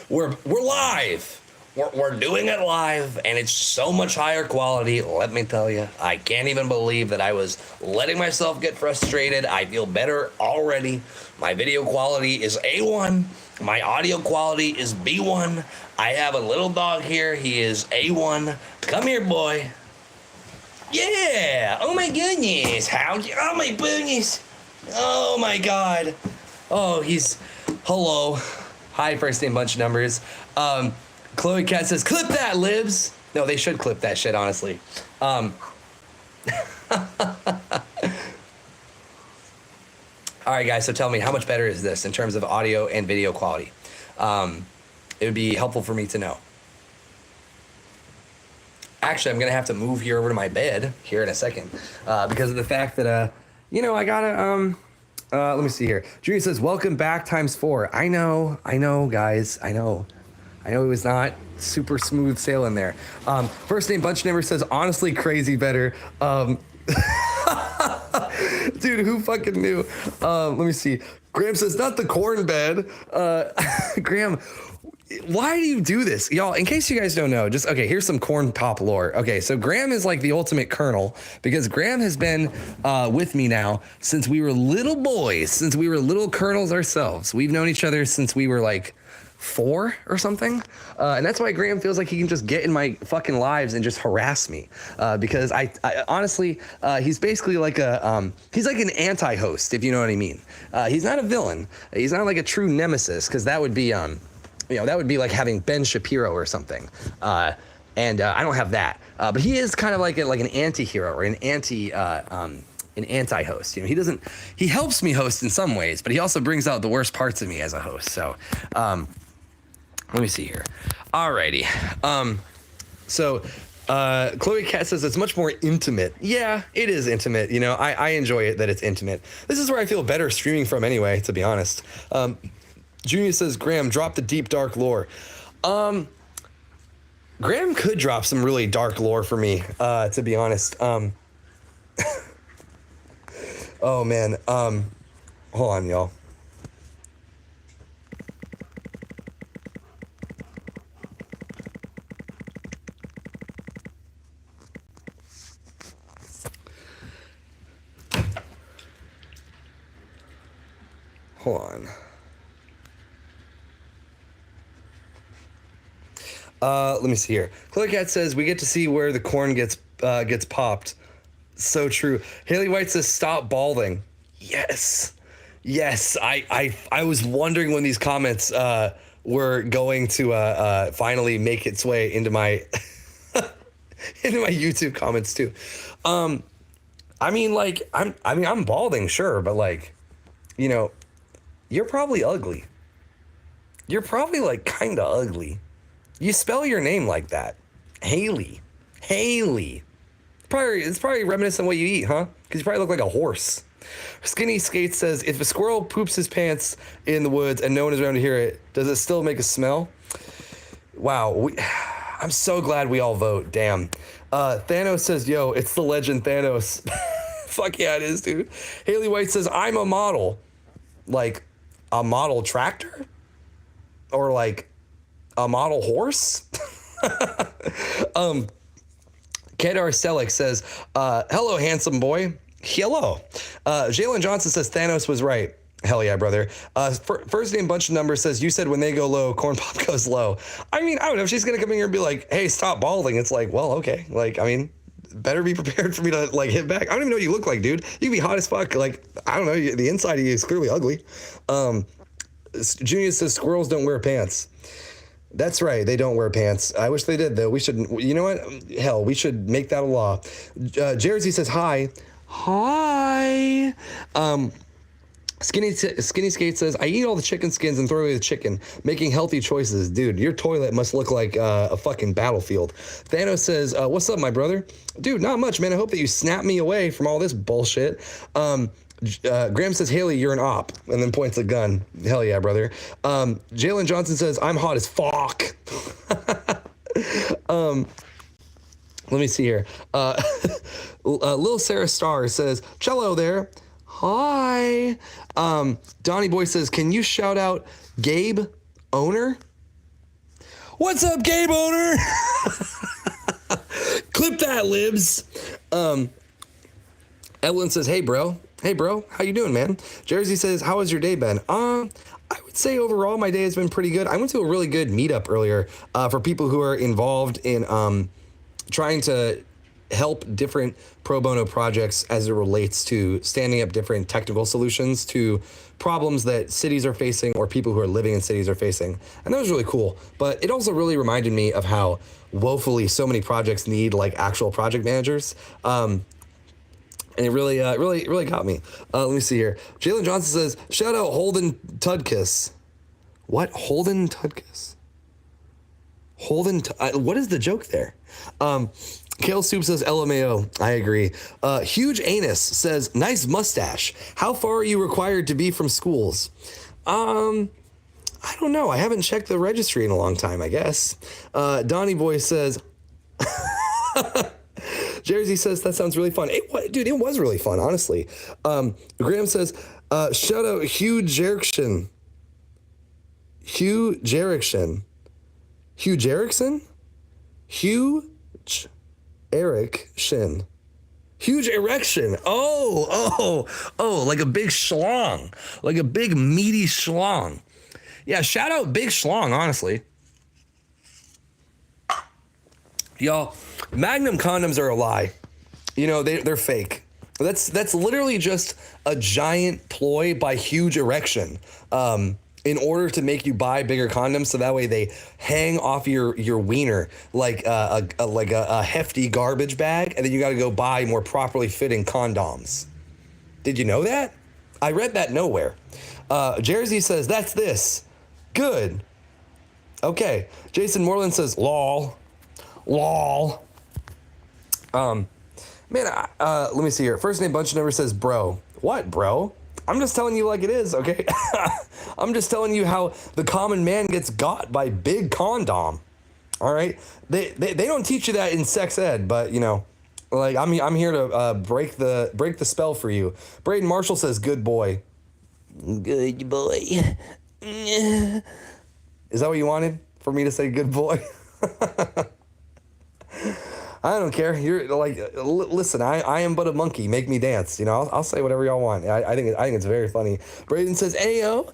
we're live. We're doing it live, and it's so much higher quality. Let me tell you, I can't even believe that I was letting myself get frustrated. I feel better already. My video quality is A1. My audio quality is B1. I have a little dog here. He is A1. Come here, boy. Yeah. Oh my goodness. Oh my goodness. Oh my God. Oh, hello. Hi, first name bunch numbers. Chloe Cat says, clip that, Libs. No, they should clip that shit, honestly. All right, guys, so tell me, how much better is this in terms of audio and video quality? It would be helpful for me to know. Actually, I'm going to have to move here over to my bed here in a second because of the fact that, I got to, let me see here. Junior says, welcome back ×4. I know, guys, I know it was not super smooth sailing there. First name bunch number says, honestly, crazy better. Dude, who fucking knew? Let me see. Graham says, not the corn bed. Graham, why do you do this? Y'all, in case you guys don't know, here's some corn pop lore. Okay, so Graham is like the ultimate colonel because Graham has been with me now since we were little boys, since we were little colonels ourselves. We've known each other since we were like 4 or something, and that's why Graham feels like he can just get in my fucking lives and just harass me because I honestly he's basically like he's like an anti-host, if you know what I mean. He's not a villain, he's not like a true nemesis, because that would be that would be like having Ben Shapiro or something, and I don't have that, but he is kind of like an anti-hero or an anti-host. He helps me host in some ways, but he also brings out the worst parts of me as a host. So let me see here. Alrighty. Chloe Cat says it's much more intimate. Yeah, it is intimate. I enjoy it that it's intimate. This is where I feel better streaming from anyway, to be honest. Junior says, Graham, drop the deep, dark lore. Graham could drop some really dark lore for me, to be honest. Oh man. Hold on, y'all. Hold on. Let me see here. Chloe Cat says we get to see where the corn gets popped. So true. Haley White says stop balding. Yes. I was wondering when these comments were going to finally make its way into my into my YouTube comments too. I'm balding, sure, but like, you're probably ugly. You're probably like kind of ugly. You spell your name like that. Haley. It's probably reminiscent of what you eat, huh? Because you probably look like a horse. Skinny Skate says, if a squirrel poops his pants in the woods and no one is around to hear it, does it still make a smell? Wow. I'm so glad we all vote. Damn. Thanos says, yo, it's the legend Thanos. Fuck yeah, it is, dude. Haley White says, I'm a model. Like a model tractor? Or like a model horse? Kedar Selleck says, hello, handsome boy. Hello. Jalen Johnson says Thanos was right. Hell yeah, brother. First name bunch of numbers says, you said when they go low, corn pop goes low. I mean, I don't know if she's going to come in here and be like, hey, stop balding. It's like, well, okay. Like, I mean, better be prepared for me to like hit back. I don't even know what you look like, dude. You can be hot as fuck. Like, I don't know. The inside of you is clearly ugly. Junior says squirrels don't wear pants. That's right. They don't wear pants. I wish they did, though. We should, you know what? Hell, we should make that a law. Jersey says, hi. Hi. Skinny Skate says, I eat all the chicken skins and throw away the chicken, making healthy choices. Dude, your toilet must look like a fucking battlefield. Thanos says, what's up, my brother? Dude, not much, man. I hope that you snap me away from all this bullshit. Graham says, Haley, you're an op, and then points a gun. Hell yeah, brother. Jalen Johnson says, I'm hot as fuck. Let me see here. Lil Sarah Star says, cello there. Hi. Donnie Boy says, can you shout out Gabe Owner? What's up, gay boner? Clip that, libs. Evelyn says, hey, bro. Hey, bro. How you doing, man? Jersey says, how has your day been? I would say overall my day has been pretty good. I went to a really good meetup earlier for people who are involved in trying to help different pro bono projects as it relates to standing up different technical solutions to problems that cities are facing or people who are living in cities are facing. And that was really cool. But it also really reminded me of how woefully so many projects need like actual project managers. And it really got me. Let me see here. Jalen Johnson says, shout out Holden Tudkiss. What? Holden Tudkiss? What is the joke there? Kale Soup says, LMAO. I agree. Huge Anus says, nice mustache. How far are you required to be from schools? I don't know. I haven't checked the registry in a long time, I guess. Donnie Boy says... Jersey says, that sounds really fun. Dude, it was really fun, honestly. Graham says, shout out Hugh Jerrickson. Hugh Jerrickson. Hugh Jerrickson? Hugh Erickson. Huge erection. Oh, like a big schlong. Like a big meaty schlong. Yeah, shout out Big Schlong, honestly. Y'all, Magnum condoms are a lie. You know, they're fake. That's literally just a giant ploy by Huge Erection in order to make you buy bigger condoms so that way they hang off your wiener like a hefty garbage bag, and then you got to go buy more properly fitting condoms. Did you know that? I read that nowhere. Jersey says, that's this. Good. Okay. Jason Moreland says, lol. Man, let me see here. First name bunch number says bro. What, bro? I'm just telling you like it is, okay? I'm just telling you how the common man gets got by big condom. All right? They don't teach you that in sex ed, but you know, like I'm here to break the spell for you. Braden Marshall says good boy. Good boy. Is that what you wanted? For me to say good boy? I don't care. You're like, listen, I am but a monkey. Make me dance. You know, I'll say whatever y'all want. I think it's very funny. Braden says, ayo.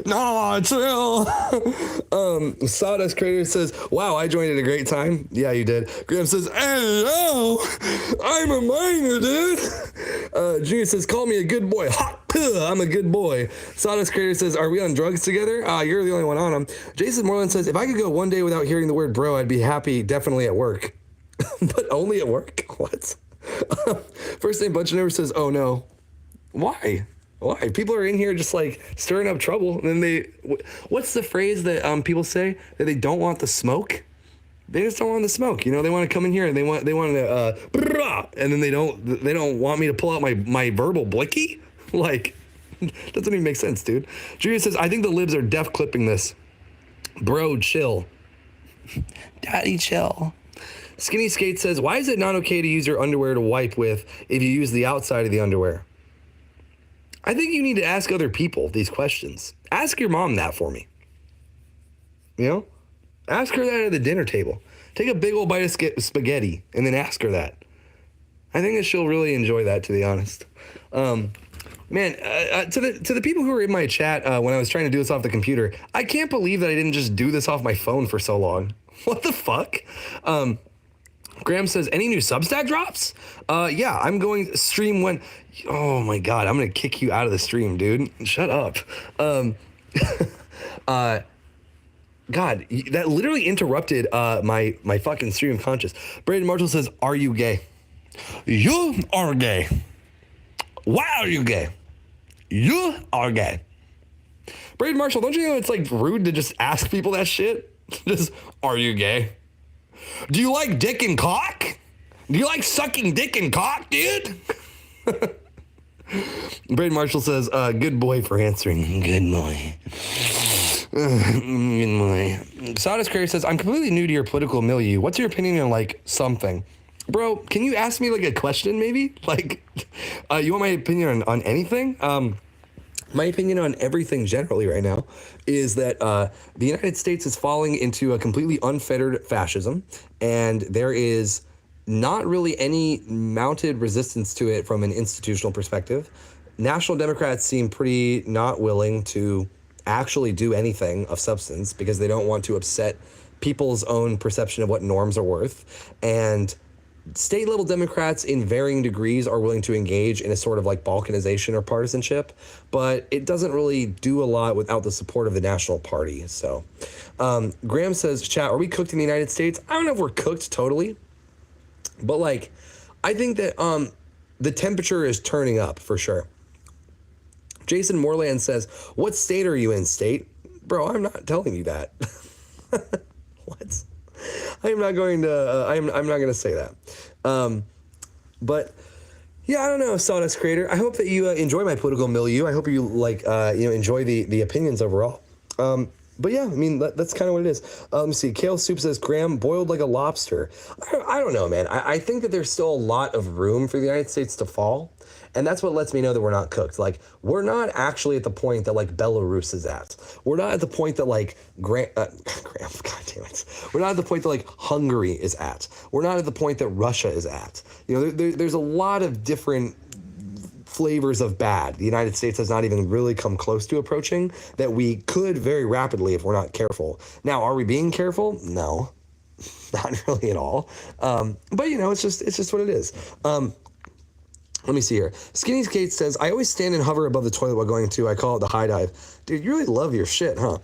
No, chill. Sawdust Creator says, wow, I joined at a great time. Yeah, you did. Graham says, ayo, I'm a minor, dude. Junior says, call me a good boy. Hot. I'm a good boy. Sawdust Creator says, are we on drugs together? You're the only one on them. Jason Moreland says, if I could go one day without hearing the word bro, I'd be happy, definitely at work. But only at work? What? First name Bunch Never says, oh no. Why? People are in here just like stirring up trouble. And then what's the phrase that people say? That they don't want the smoke? They just don't want the smoke. You know, they want to come in here and they want to, and then they don't want me to pull out my verbal blicky? Like, doesn't even make sense, dude. Julia says, I think the libs are def clipping this. Bro, chill. Daddy, chill. Skinny Skate says, why is it not okay to use your underwear to wipe with if you use the outside of the underwear? I think you need to ask other people these questions. Ask your mom that for me. You know? Ask her that at the dinner table. Take a big old bite of spaghetti and then ask her that. I think that she'll really enjoy that, to be honest. Man, to the people who were in my chat when I was trying to do this off the computer, I can't believe that I didn't just do this off my phone for so long. What the fuck? Graham says, any new Substack drops? Yeah, I'm going to stream when... Oh my God, I'm going to kick you out of the stream, dude. Shut up. God, that literally interrupted my fucking stream of conscious. Braden Marshall says, are you gay? You are gay. Why are you gay? You are gay. Braden Marshall, don't you know it's like rude to just ask people that shit? Just, are you gay? Do you like dick and cock? Do you like sucking dick and cock, dude? Braden Marshall says, good boy for answering. Good boy. Good boy. Sawdust Creator says, I'm completely new to your political milieu. What's your opinion on, like, something? Bro, can you ask me, like, a question, maybe? Like, you want my opinion on anything? My opinion on everything generally right now is that the United States is falling into a completely unfettered fascism, and there is not really any mounted resistance to it from an institutional perspective. National Democrats seem pretty not willing to actually do anything of substance because they don't want to upset people's own perception of what norms are worth. And state level Democrats in varying degrees are willing to engage in a sort of like balkanization or partisanship, but it doesn't really do a lot without the support of the national party. So Graham says, chat, are we cooked in the United States? I don't know if we're cooked totally, but like, I think that the temperature is turning up for sure. Jason Moreland says, what state are you in, state? Bro, I'm not telling you that. What? I'm not going to. I'm not going to say that. But yeah, I don't know, Sawdust Creator. I hope that you enjoy my political milieu. I hope you like enjoy the opinions overall. But yeah, I mean that's kind of what it is. Let me see. Kale Soup says Graham boiled like a lobster. I don't know, man. I think that there's still a lot of room for the United States to fall. And that's what lets me know that we're not cooked. Like, we're not actually at the point that, like, Belarus is at. We're not at the point that, like, Graham, God damn it. We're not at the point that, like, Hungary is at. We're not at the point that Russia is at. You know, there's a lot of different flavors of bad the United States has not even really come close to approaching that we could very rapidly if we're not careful. Now, are we being careful? No, not really at all. But, you know, it's just what it is. Let me see here. Skinny Kate says, I always stand and hover above the toilet while going to, I call it the high dive. Dude, you really love your shit, huh?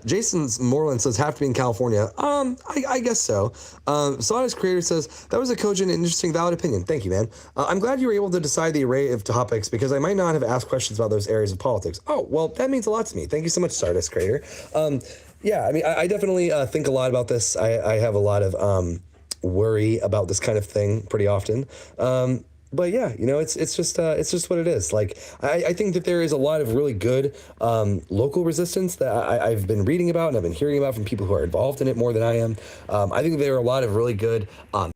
Jason's Moreland says, have to be in California. I guess so. Sawdust Creator says, that was a cogent, interesting, valid opinion. Thank you, man. I'm glad you were able to decide the array of topics because I might not have asked questions about those areas of politics. Oh, well, that means a lot to me. Thank you so much, Sawdust Creator. Yeah, I mean, I definitely think a lot about this. I have a lot of worry about this kind of thing pretty often. But yeah, you know, it's just what it is. Like, I think that there is a lot of really good local resistance that I've been reading about and I've been hearing about from people who are involved in it more than I am. I think there are a lot of really good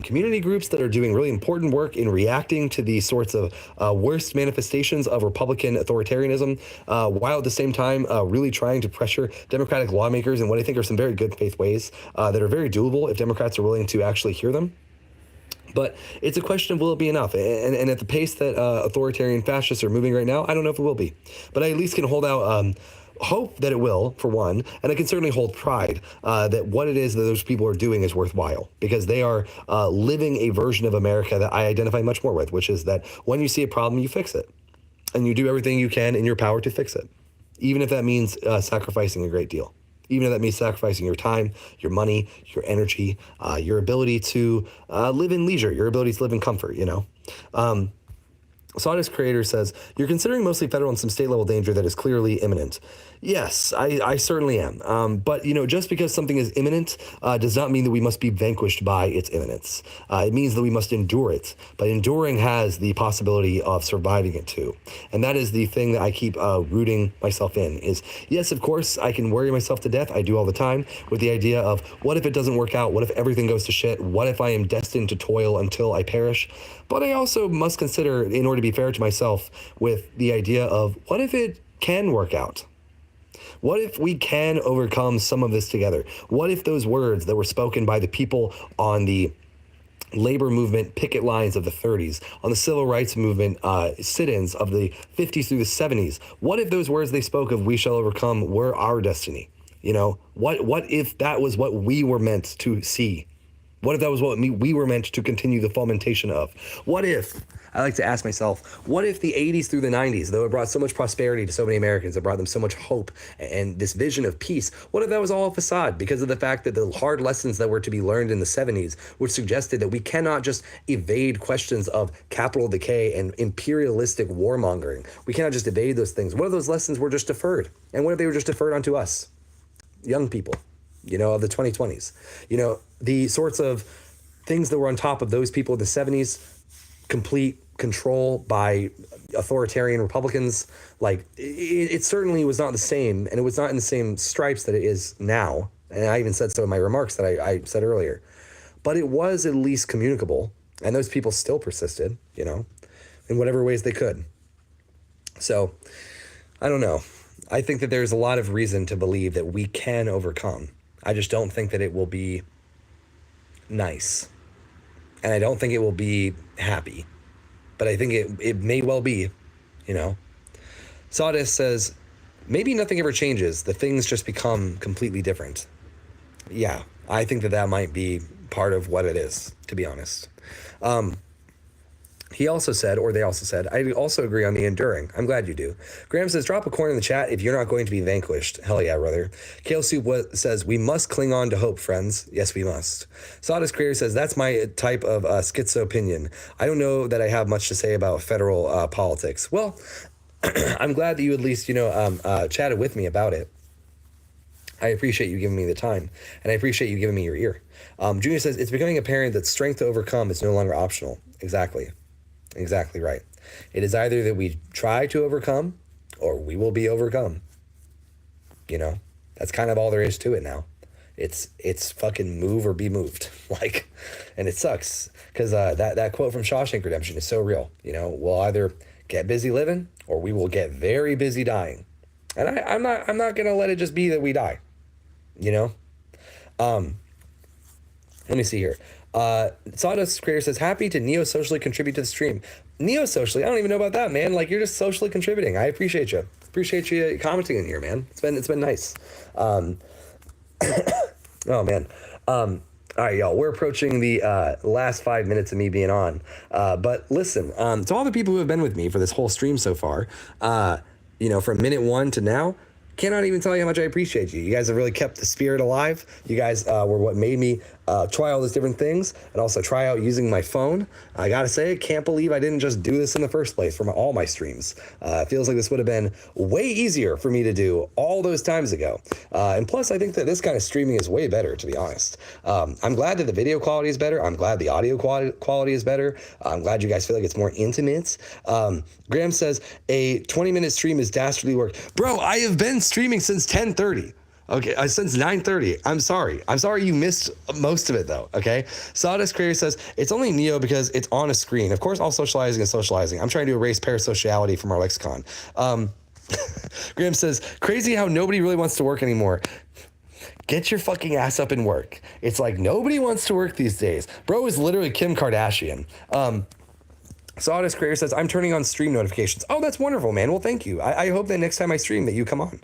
community groups that are doing really important work in reacting to the sorts of worst manifestations of Republican authoritarianism, while at the same time really trying to pressure Democratic lawmakers in what I think are some very good faith ways that are very doable if Democrats are willing to actually hear them. But it's a question of will it be enough? And at the pace that authoritarian fascists are moving right now, I don't know if it will be. But I at least can hold out hope that it will, for one. And I can certainly hold pride that what it is that those people are doing is worthwhile. Because they are living a version of America that I identify much more with, which is that when you see a problem, you fix it. And you do everything you can in your power to fix it. Even if that means sacrificing a great deal. Even if that means sacrificing your time, your money, your energy, your ability to live in leisure, your ability to live in comfort, you know. Sawdust Creator says, you're considering mostly federal and some state level danger that is clearly imminent. Yes, I certainly am. But, you know, just because something is imminent does not mean that we must be vanquished by its imminence. It means that we must endure it. But enduring has the possibility of surviving it too. And that is the thing that I keep rooting myself in is, yes, of course, I can worry myself to death. I do all the time with the idea of what if it doesn't work out? What if everything goes to shit? What if I am destined to toil until I perish? But I also must consider, in order to be fair to myself, with the idea of what if it can work out? What if we can overcome some of this together? What if those words that were spoken by the people on the labor movement picket lines of the 30s, on the civil rights movement sit-ins of the 50s through the 70s, what if those words they spoke of, we shall overcome, were our destiny? You know, what if that was what we were meant to see? What if that was what we were meant to continue the fomentation of? What if, I like to ask myself, what if the 80s through the 90s, though it brought so much prosperity to so many Americans, it brought them so much hope and this vision of peace, what if that was all a facade because of the fact that the hard lessons that were to be learned in the 70s, which suggested that we cannot just evade questions of capital decay and imperialistic warmongering. We cannot just evade those things. What if those lessons were just deferred? And what if they were just deferred onto us, young people, you know, of the 2020s? You know, the sorts of things that were on top of those people of the 70s, complete control by authoritarian Republicans, like it certainly was not the same, and it was not in the same stripes that it is now. And I even said so in my remarks that I said earlier. But it was at least communicable, and those people still persisted, you know, in whatever ways they could. So I don't know. I think that there's a lot of reason to believe that we can overcome. I just don't think that it will be nice. And I don't think it will be happy. But I think it may well be, you know. Sawdust says, maybe nothing ever changes. The things just become completely different. Yeah, I think that that might be part of what it is, to be honest. He also said, or they also said, I also agree on the enduring. I'm glad you do. Graham says, drop a coin in the chat if you're not going to be vanquished. Hell yeah, brother. Kale Soup says, we must cling on to hope, friends. Yes, we must. Sawdust Creator says, that's my type of schizo opinion. I don't know that I have much to say about federal politics. Well, I'm glad that you at least, chatted with me about it. I appreciate you giving me the time, and I appreciate you giving me your ear. Junior says, it's becoming apparent that strength to overcome is no longer optional. Exactly. Exactly right. It is either that we try to overcome or we will be overcome. You know, that's kind of all there is to it now. It's fucking move or be moved. Like, and it sucks because that quote from Shawshank Redemption is so real. You know, we'll either get busy living or we will get very busy dying. And I'm not gonna let it just be that we die. You know, let me see here. Sawdust Creator says, happy to neo-socially contribute to the stream. Neo-socially? I don't even know about that, man. Like, you're just socially contributing. I appreciate you. Appreciate you commenting in here, man. It's been nice. Oh, man. All right, y'all. We're approaching the last 5 minutes of me being on. But listen, to all the people who have been with me for this whole stream so far, from minute 1 to now, cannot even tell you how much I appreciate you. You guys have really kept the spirit alive. You guys were what made me try all these different things and also try out using my phone. I gotta say, I can't believe I didn't just do this in the first place for all my streams. It feels like this would have been way easier for me to do all those times ago. And plus, I think that this kind of streaming is way better, to be honest. I'm glad that the video quality is better. I'm glad the audio quality is better. I'm glad you guys feel like it's more intimate. Graham says, a 20-minute stream is dastardly work. Bro, I have been streaming since 10:30. Okay, since 9:30. I'm sorry you missed most of it though, okay? Sawdust Creator says, it's only Neo because it's on a screen. Of course, all socializing is socializing. I'm trying to erase parasociality from our lexicon. Graham says, crazy how nobody really wants to work anymore. Get your fucking ass up and work. It's like nobody wants to work these days. Bro is literally Kim Kardashian. Sawdust Creator says, I'm turning on stream notifications. Oh, that's wonderful, man. Well, thank you. I hope that next time I stream that you come on.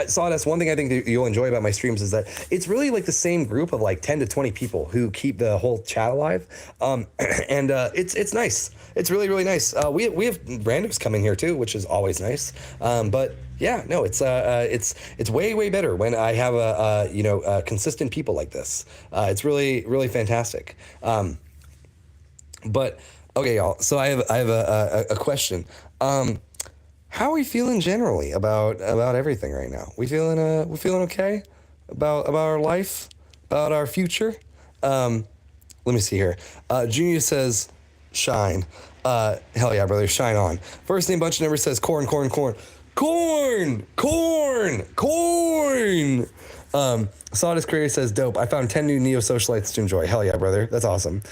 Sawdust, one thing I think that you'll enjoy about my streams is that it's really like the same group of like 10 to 20 people who keep the whole chat alive. It's nice. It's really, really nice. We have randoms coming here too, which is always nice. But yeah, no, it's way, way better when I have consistent people like this. It's really, really fantastic. But okay, y'all. So I have a question. How are we feeling generally about everything right now? We feeling okay about our life, about our future? Let me see here. Junior says, shine. Hell yeah, brother, shine on. First name bunch number says corn. Sawdust Creator says dope. I found 10 new neo socialites to enjoy. Hell yeah, brother, that's awesome.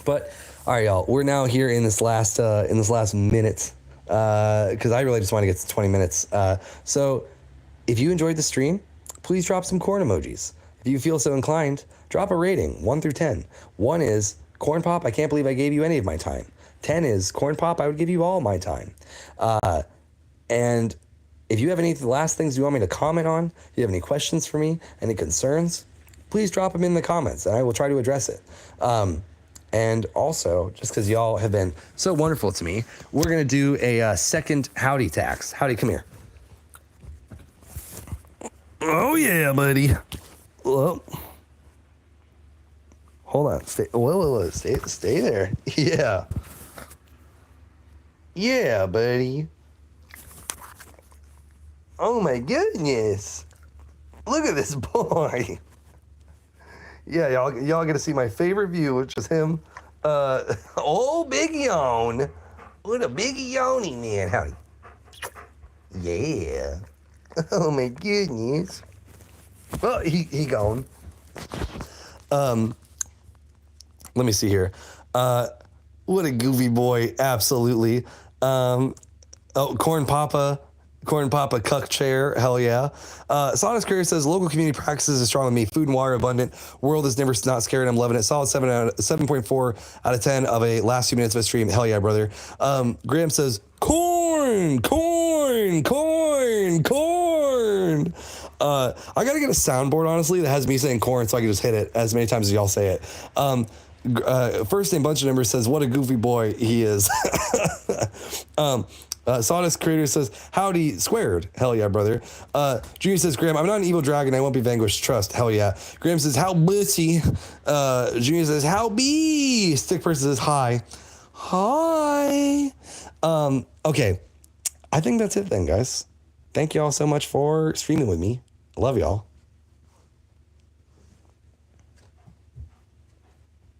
But all right, y'all, we're now here in this last minute because I really just want to get to 20 minutes. So if you enjoyed the stream, please drop some corn emojis. If you feel so inclined, drop a rating 1 through 10. 1 is Corn Pop, I can't believe I gave you any of my time. 10 is Corn Pop, I would give you all my time. And if you have any last things you want me to comment on, if you have any questions for me, any concerns, please drop them in the comments and I will try to address it. And also, just because y'all have been so wonderful to me, we're going to do a second Howdy tax. Howdy, come here. Oh, yeah, buddy. Whoa. Hold on. Stay. Whoa. Stay there. Yeah. Yeah, buddy. Oh, my goodness. Look at this boy. Yeah, y'all get to see my favorite view, which is him. Old big yawn. What a big yawny man. Howdy. Yeah. Oh my goodness. Well, he gone. Let me see here. What a goofy boy. Absolutely. Oh, Corn Papa Cuck Chair, hell yeah. Sawdust Career says local community practices is strong with me. Food and water abundant. World is never not scared. I'm loving it. Solid 7.4 out of 10 of a last 2 minutes of a stream. Hell yeah, brother. Graham says corn. I gotta get a soundboard honestly that has me saying corn so I can just hit it as many times as y'all say it. First name bunch of numbers says what a goofy boy he is. Sawdust Creator says, howdy squared. Hell yeah, brother. Junior says, Graham, I'm not an evil dragon. I won't be vanquished. Trust. Hell yeah. Graham says, how bussy. Junior says, how be. Stick person says, hi. Hi. Okay. I think that's it then, guys. Thank y'all so much for streaming with me. I love y'all.